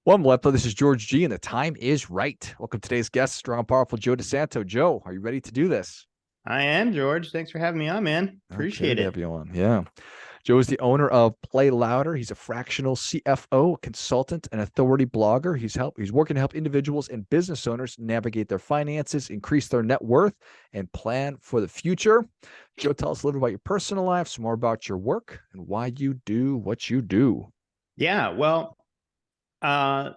Welcome, LifeBlood. This is George G, and the time is right. Welcome to today's guest, strong, powerful Joe DiSanto. Joe, are you ready to do this? I am, George. Thanks for having me on, man. Okay, Appreciate to have it. you on. Yeah. Joe is the owner of Play Louder. He's a fractional CFO, consultant, and authority blogger. He's working to help individuals and business owners navigate their finances, increase their net worth, and plan for the future. Joe, tell us a little about your personal life, some more about your work, and why you do what you do. Yeah, well,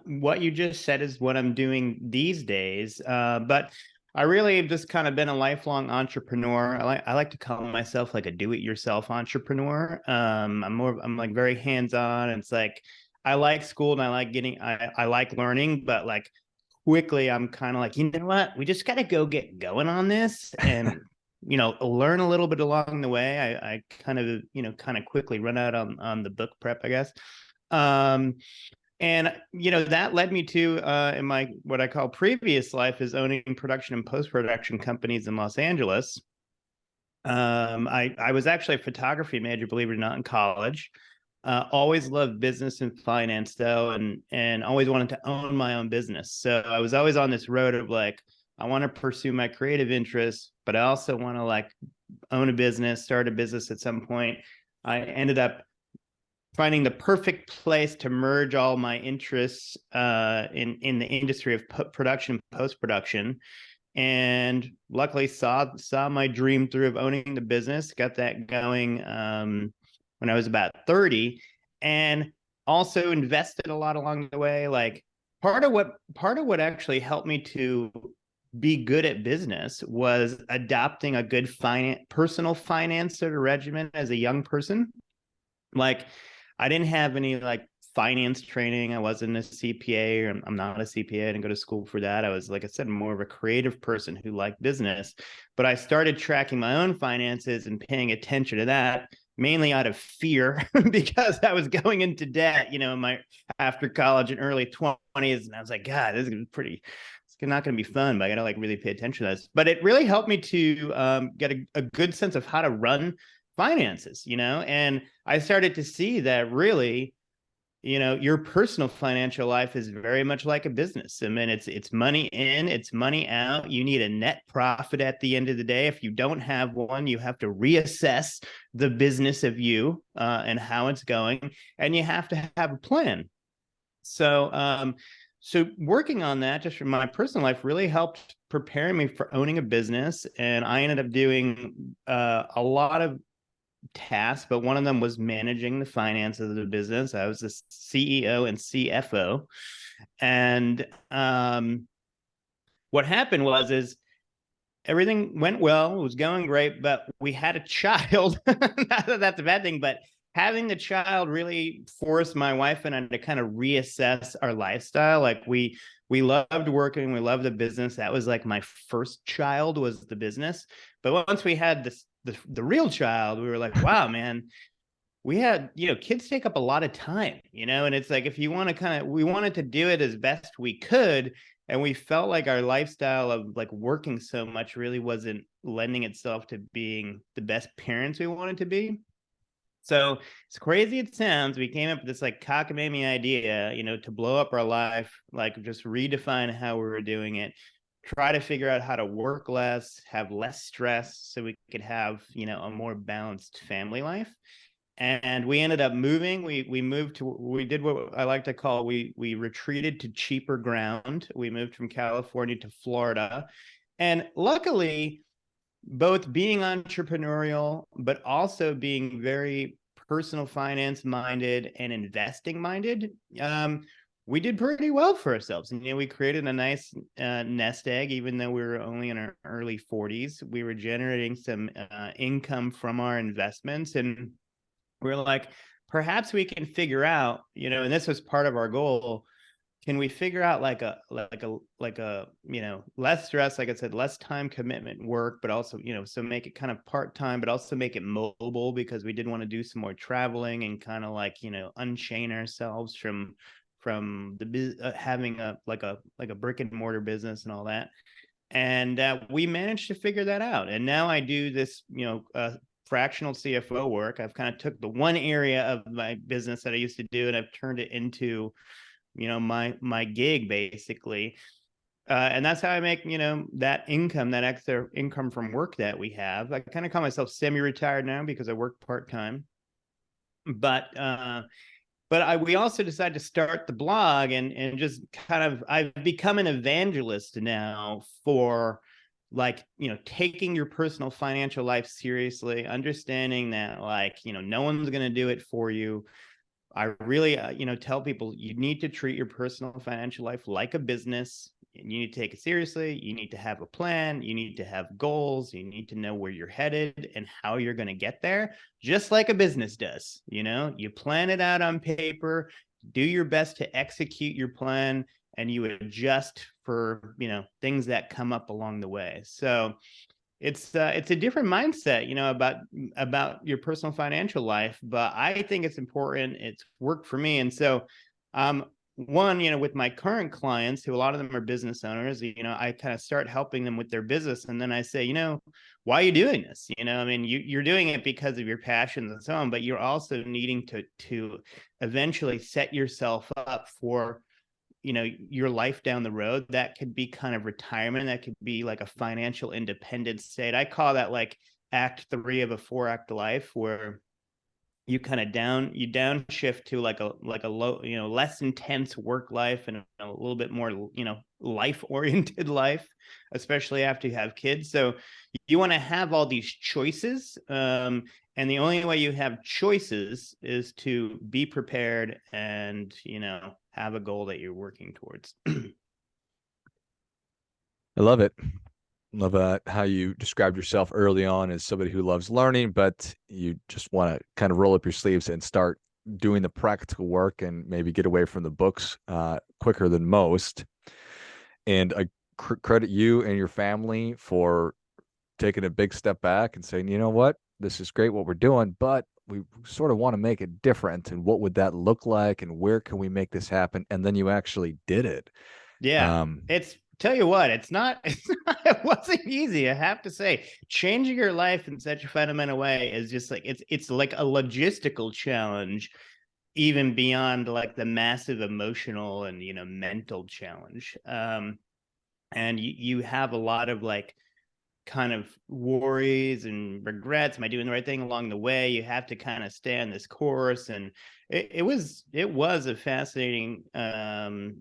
what you just said is what I'm doing these days. But I really have just kind of been a lifelong entrepreneur. I like to call myself like a do-it-yourself entrepreneur. I'm like very hands-on. It's like I like school and I like learning, but like quickly I'm kind of like, you know what? We just got to go get going on this and learn a little bit along the way. I kind of kind of quickly run out on the book prep, I guess. Um, and that led me to in my what I call previous life is owning production and post-production companies in Los Angeles. I was actually a photography major, believe it or not, in college. Always loved business and finance though, and always wanted to own my own business. So I was always on this road of like, I want to pursue my creative interests, but I also want to like own a business, start a business at some point. I ended up finding the perfect place to merge all my interests in the industry of production and post production, and luckily saw my dream through of owning the business. Got that going when I was about 30, and also invested a lot along the way. Like part of what actually helped me to be good at business was adopting a good personal finance sort of regimen as a young person. Like I didn't have any like finance training. I wasn't a CPA, or I'm not a CPA. I didn't go to school for that. I was, like I said, more of a creative person who liked business. But I started tracking my own finances and paying attention to that mainly out of fear because I was going into debt, in my after college and early 20s. And I was like, God, this is it's not going to be fun, but I got to like really pay attention to this. But it really helped me to get a good sense of how to run finances, and I started to see that really, your personal financial life is very much like a business. I mean, it's money in, it's money out. You need a net profit at the end of the day. If you don't have one, you have to reassess the business of you and how it's going, and you have to have a plan. So working on that just from my personal life really helped prepare me for owning a business, and I ended up doing a lot of tasks, but one of them was managing the finances of the business. I was the CEO and CFO. And what happened was is everything went well, it was going great, but we had a child. Not that that's a bad thing, but having the child really forced my wife and I to kind of reassess our lifestyle. Like we loved working, we loved the business. That was like my first child was the business. But once we had the real child, we were like, wow, man, we had, kids take up a lot of time, and it's like, if you want to we wanted to do it as best we could. And we felt like our lifestyle of like working so much really wasn't lending itself to being the best parents we wanted to be. So as crazy it sounds, we came up with this like cockamamie idea, to blow up our life, like just redefine how we were doing it, try to figure out how to work less, have less stress so we could have, a more balanced family life. And we ended up moving. We did what I like to call, we retreated to cheaper ground. We moved from California to Florida. And luckily, both being entrepreneurial, but also being very personal finance minded and investing minded, we did pretty well for ourselves. And we created a nice nest egg. Even though we were only in our early 40s, we were generating some income from our investments, and we're like, perhaps we can figure out, and this was part of our goal. Can we figure out like a less stress, like I said, less time commitment work, but also, so make it kind of part-time, but also make it mobile, because we did want to do some more traveling and kind of like, unchain ourselves from the having a brick and mortar business and all that. And we managed to figure that out. And now I do this, fractional CFO work. I've kind of took the one area of my business that I used to do, and I've turned it into my gig basically. And that's how I make, that income, that extra income from work that we have. I kind of call myself semi-retired now because I work part-time. But we also decided to start the blog and just kind of, I've become an evangelist now for like, taking your personal financial life seriously, understanding that like, no one's going to do it for you. I really, tell people you need to treat your personal financial life like a business. You need to take it seriously. You need to have a plan. You need to have goals. You need to know where you're headed and how you're going to get there, just like a business does. You plan it out on paper, do your best to execute your plan, and you adjust for, things that come up along the way. So it's a different mindset, about your personal financial life, but I think it's important. It's worked for me. And so one, with my current clients, who a lot of them are business owners, I kind of start helping them with their business, and then I say, why are you doing this? I mean, you're doing it because of your passions and so on, but you're also needing to eventually set yourself up for your life down the road. That could be kind of retirement. That could be like a financial independent state. I call that like act 3 of a 4-act life, where you kind of downshift to like a low, less intense work life and a little bit more, life oriented life, especially after you have kids. So you want to have all these choices. And the only way you have choices is to be prepared and, have a goal that you're working towards. I love it. Love how you described yourself early on as somebody who loves learning, but you just want to kind of roll up your sleeves and start doing the practical work and maybe get away from the books quicker than most. And I credit you and your family for taking a big step back and saying, you know what, this is great what we're doing, but we sort of want to make it different. And what would that look like? And where can we make this happen? And then you actually did it. Yeah, it's tell you what, it wasn't easy. I have to say, changing your life in such a fundamental way is just like it's like a logistical challenge, even beyond like the massive emotional and mental challenge. And you have a lot of like kind of worries and regrets. Am I doing the right thing along the way? You have to kind of stay on this course. And it was a fascinating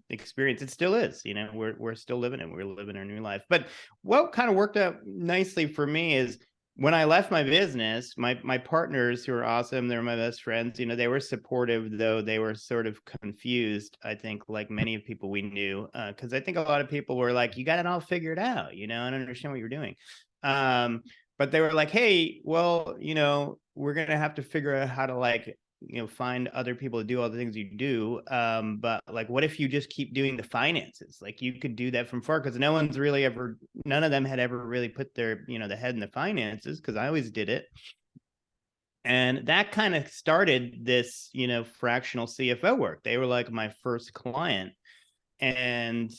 experience. It still is. We're still living it. We're living our new life. But what kind of worked out nicely for me is when I left my business, my partners, who are awesome, they're my best friends, they were supportive, though they were sort of confused, I think, like many of people we knew, because I think a lot of people were like, you got it all figured out, I don't understand what you're doing. But they were like, hey, well, we're going to have to figure out how to like, find other people to do all the things you do. But like, what if you just keep doing the finances? Like you could do that from far, because none of them had ever really put their, the head in the finances, because I always did it. And that kind of started this, fractional CFO work. They were like my first client. And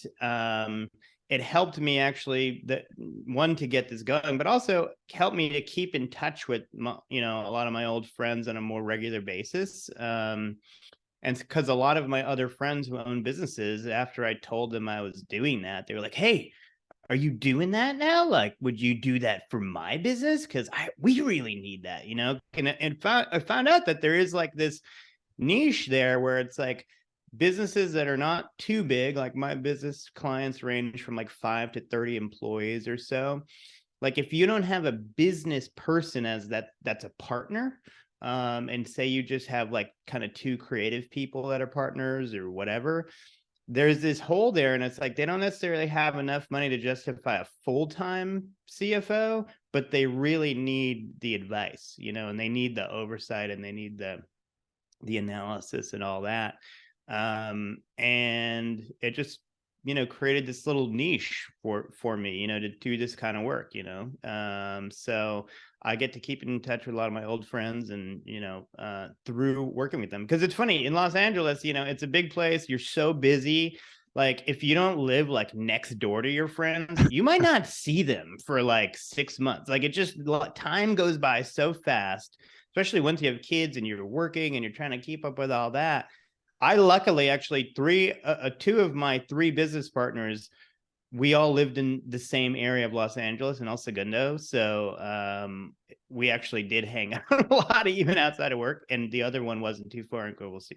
it helped me actually, to get this going, but also helped me to keep in touch with a lot of my old friends on a more regular basis. And because a lot of my other friends who own businesses, after I told them I was doing that, they were like, hey, are you doing that now? Like, would you do that for my business? Because we really need that, and I found out that there is like this niche there where it's like businesses that are not too big. Like my business clients range from like 5 to 30 employees or so. Like if you don't have a business person that's a partner, and say you just have like kind of 2 creative people that are partners or whatever, there's this hole there, and it's like they don't necessarily have enough money to justify a full-time CFO, but they really need the advice, and they need the oversight, and they need the analysis and all that. And it just created this little niche for me, to do this kind of work. So I get to keep in touch with a lot of my old friends, and through working with them, because it's funny, in Los Angeles, it's a big place. You're so busy. Like if you don't live like next door to your friends, you might not see them for like 6 months. Like it just, time goes by so fast, especially once you have kids and you're working and you're trying to keep up with all that. I luckily actually two of my three business partners, we all lived in the same area of Los Angeles in El Segundo. So we actually did hang out a lot, even outside of work. And the other one wasn't too far in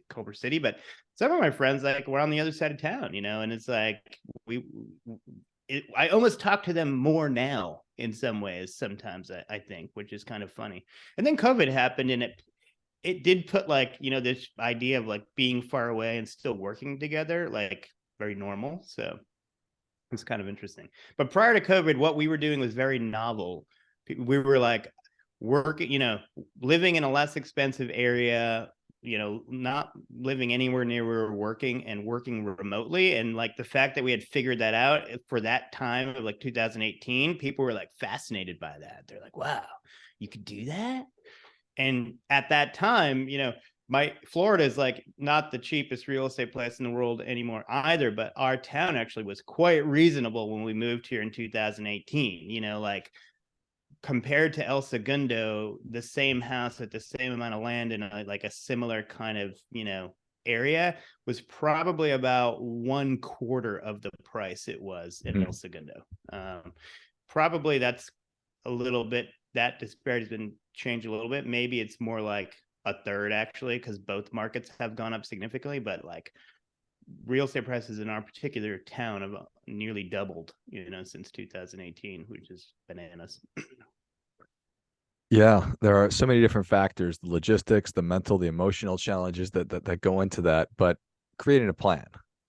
Culver City. But some of my friends like were on the other side of town, and it's like I almost talk to them more now in some ways, sometimes I think, which is kind of funny. And then COVID happened, and it did put like, this idea of like being far away and still working together, like very normal. So it's kind of interesting. But prior to COVID, what we were doing was very novel. We were like working, living in a less expensive area, not living anywhere near where we were working and working remotely. And like the fact that we had figured that out for that time of like 2018, people were like fascinated by that. They're like, wow, you could do that. And at that time, my Florida is like not the cheapest real estate place in the world anymore either, but our town actually was quite reasonable when we moved here in 2018. Like compared to El Segundo, the same house with the same amount of land in like a similar kind of area was probably about 1/4 of the price it was in El Segundo. Probably that's a little bit, that disparity has been changed a little bit. Maybe it's more like a third actually, because both markets have gone up significantly, but like real estate prices in our particular town have nearly doubled, since 2018, which is bananas. Yeah, there are so many different factors, the logistics, the mental, the emotional challenges that go into that, but creating a plan.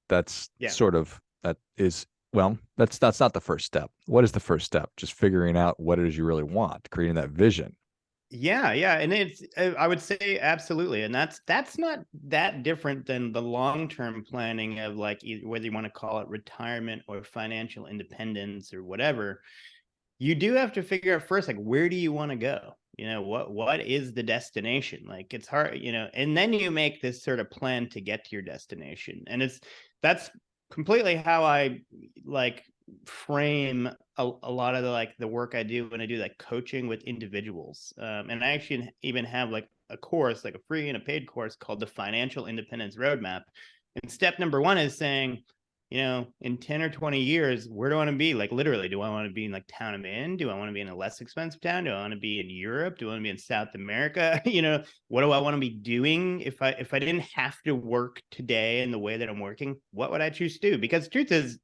That's Yeah. sort of that is well, that's not the first step. What is the first step? Just figuring out what it is you really want, creating that vision. Yeah, and it's I would say absolutely, and that's not that different than the long-term planning of like whether you want to call it retirement or financial independence or whatever. You do have to figure out first, like, where do you want to go? What is the destination? Like, it's hard, and then you make this sort of plan to get to your destination. And that's completely how I like frame a lot of the work I do when I do like coaching with individuals. And I actually even have like a course, like a free and a paid course called the Financial Independence Roadmap. And step number one is saying, in 10 or 20 years, where do I want to be? Like, literally, do I want to be in like town I'm in? Do I want to be in a less expensive town? Do I want to be in Europe? Do I want to be in South America? What do I want to be doing if I didn't have to work today in the way that I'm working? What would I choose to do? Because the truth is,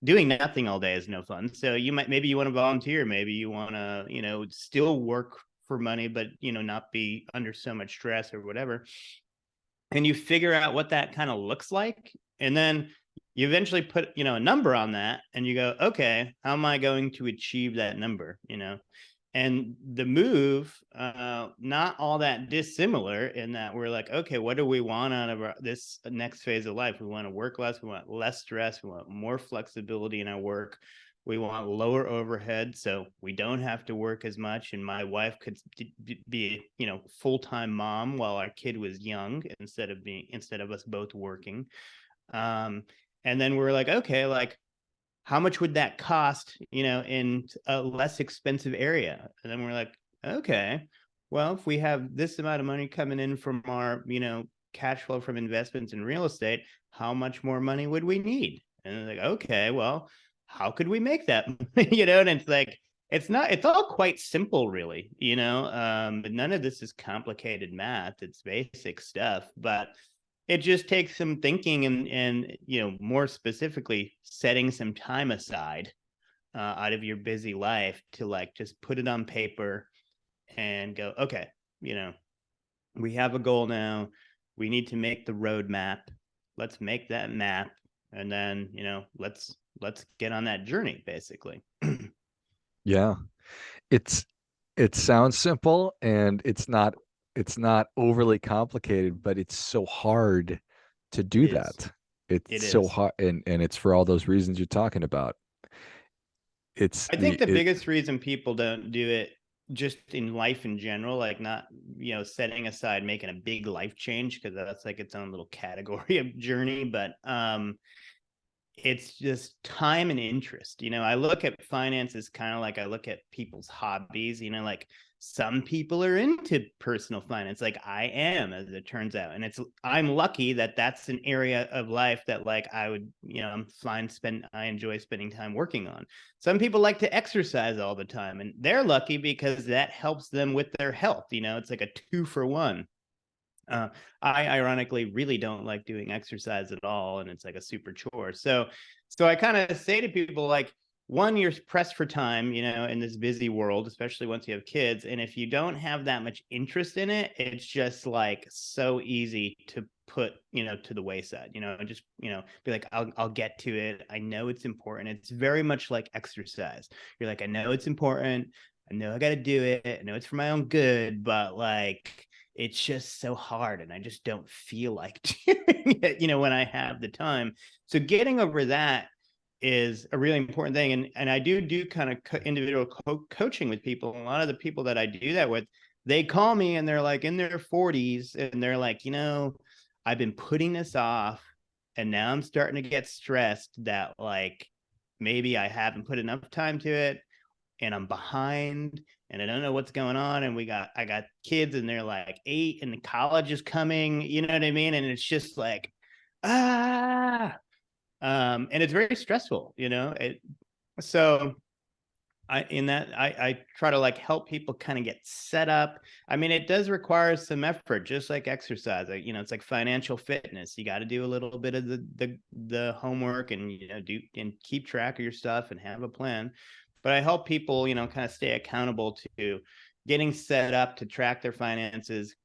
doing nothing all day is no fun. So maybe you want to volunteer, maybe you want to, still work for money, but not be under so much stress or whatever. And you figure out what that kind of looks like, and then you eventually put a number on that, and you go, okay, how am I going to achieve that number? And the move, not all that dissimilar in that we're like, okay, what do we want out of this next phase of life? We want to work less, we want less stress, we want more flexibility in our work, we want lower overhead so we don't have to work as much, and my wife could be full-time mom while our kid was young, instead of us both working. And then we're like, okay, like how much would that cost, in a less expensive area? And then we're like, okay, well, if we have this amount of money coming in from our, cash flow from investments in real estate, how much more money would we need? And they're like, okay, well, how could we make that? And it's like, it's all quite simple, really, but none of this is complicated math. It's basic stuff, but it just takes some thinking and more specifically setting some time aside out of your busy life to like just put it on paper and go, okay, we have a goal now, we need to make the roadmap, let's make that map, and then let's get on that journey, basically. Yeah. It's it sounds simple and it's not overly complicated, but it's so hard to It do is. that. It's It so is. hard and it's for all those reasons you're talking about. It's I think the the it biggest reason people don't do it just in life in general, like not, setting aside making a big life change, because that's like its own little category of journey, but it's just time and interest. I look at finances kind of like I look at people's hobbies, like Some people are into personal finance, like I am, as it turns out. And I'm lucky that that's an area of life that like I would, I enjoy spending time working on. Some people like to exercise all the time, and they're lucky because that helps them with their health. It's like a 2-for-1. Uh, I ironically really don't like doing exercise at all, and it's like a super chore. So I kind of say to people like, one, you're pressed for time, in this busy world, especially once you have kids. And if you don't have that much interest in it, it's just like so easy to put, to the wayside, just, be like, I'll get to it. I know it's important. It's very much like exercise. You're like, I know it's important. I know I got to do it. I know it's for my own good, but like, it's just so hard and I just don't feel like doing it, when I have the time. So getting over that is a really important thing. And I do kind of individual coaching with people. A lot of the people that I do that with, they call me and they're like in their 40s and they're like, I've been putting this off and now I'm starting to get stressed that like maybe I haven't put enough time to it and I'm behind and I don't know what's going on. And I got kids and they're like 8 and the college is coming, you know what I mean? And it's just like, ah, and it's very stressful, so I try to like help people kind of get set up. I mean, it does require some effort, just like exercise. It's like financial fitness. You got to do a little bit of the homework and do and keep track of your stuff and have a plan. But I help people, kind of stay accountable to getting set up to track their finances,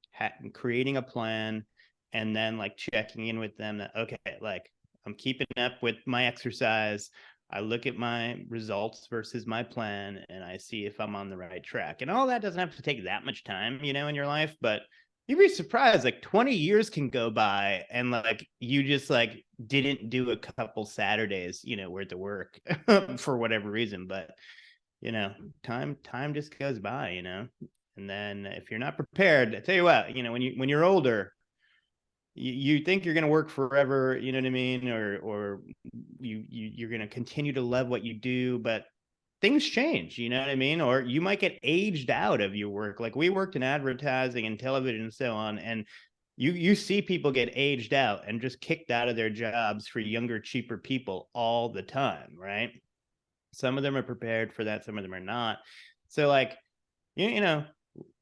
creating a plan, and then like checking in with them that, okay, like I'm keeping up with my exercise. I look at my results versus my plan and I see if I'm on the right track. And all that doesn't have to take that much time, in your life, but you'd be surprised. Like 20 years can go by and like you just like didn't do a couple Saturdays, worth of work for whatever reason. But time just goes by, And then if you're not prepared, I tell you what, when you're older, you think you're going to work forever, you know what I mean? Or you're going to continue to love what you do, but things change, you know what I mean? Or you might get aged out of your work. Like we worked in advertising and television and so on. And you see people get aged out and just kicked out of their jobs for younger, cheaper people all the time, right? Some of them are prepared for that. Some of them are not. So like,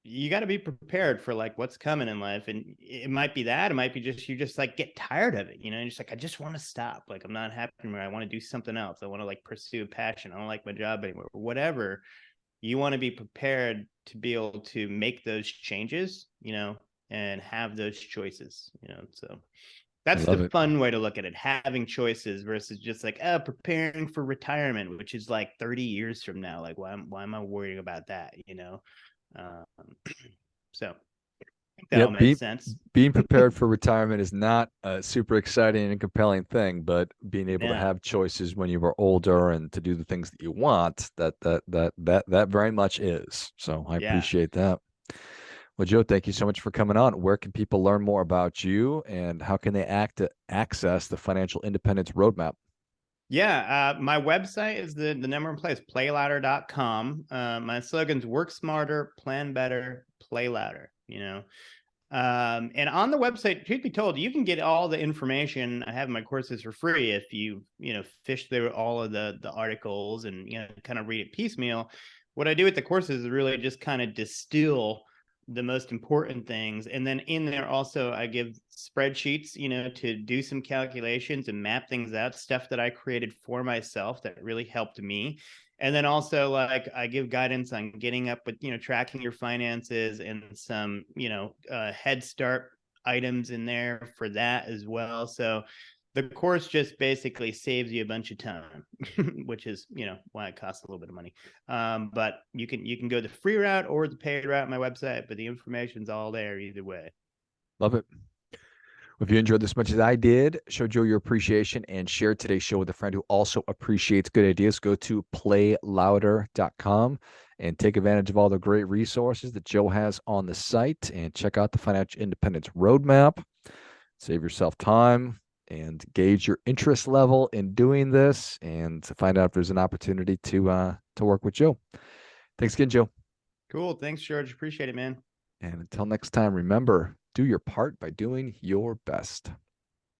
you got to be prepared for like what's coming in life. And it might be that, it might be just, you just like get tired of it, and just like, I just want to stop. Like, I'm not happy anymore. I want to do something else. I want to like pursue a passion. I don't like my job anymore, whatever. You want to be prepared to be able to make those changes, and have those choices, so I that's the love it. fun way to look at it, having choices versus just like, preparing for retirement, which is like 30 years from now. Like, why am I worrying about that? Um, so I think that all Yep. makes sense. Being prepared for retirement is not a super exciting and compelling thing, but being able to Yeah. have choices when you are older and to do the things that you want, that very much is. So I Yeah. appreciate that. Well, Joe, thank you so much for coming on. Where can people learn more about you and how can they access the financial independence roadmap? Yeah. My website is the number one place, playlouder.com. My slogan's work smarter, plan better, play louder, and on the website, truth be told, you can get all the information I have in my courses for free if you, fish through all of the articles and, kind of read it piecemeal. What I do with the courses is really just kind of distill the most important things. And then in there also, I give spreadsheets, to do some calculations and map things out, stuff that I created for myself that really helped me. And then also like I give guidance on getting up with, tracking your finances and some, head start items in there for that as well. So the course just basically saves you a bunch of time, which is, why it costs a little bit of money. But you can go the free route or the paid route on my website, but the information's all there either way. Love it. If you enjoyed this as much as I did, show Joe your appreciation and share today's show with a friend who also appreciates good ideas, go to playlouder.com and take advantage of all the great resources that Joe has on the site and check out the Financial Independence Roadmap. Save yourself time and gauge your interest level in doing this and to find out if there's an opportunity to work with Joe. Thanks again, Joe. Cool. Thanks, George. Appreciate it, man. And until next time, remember, do your part by doing your best.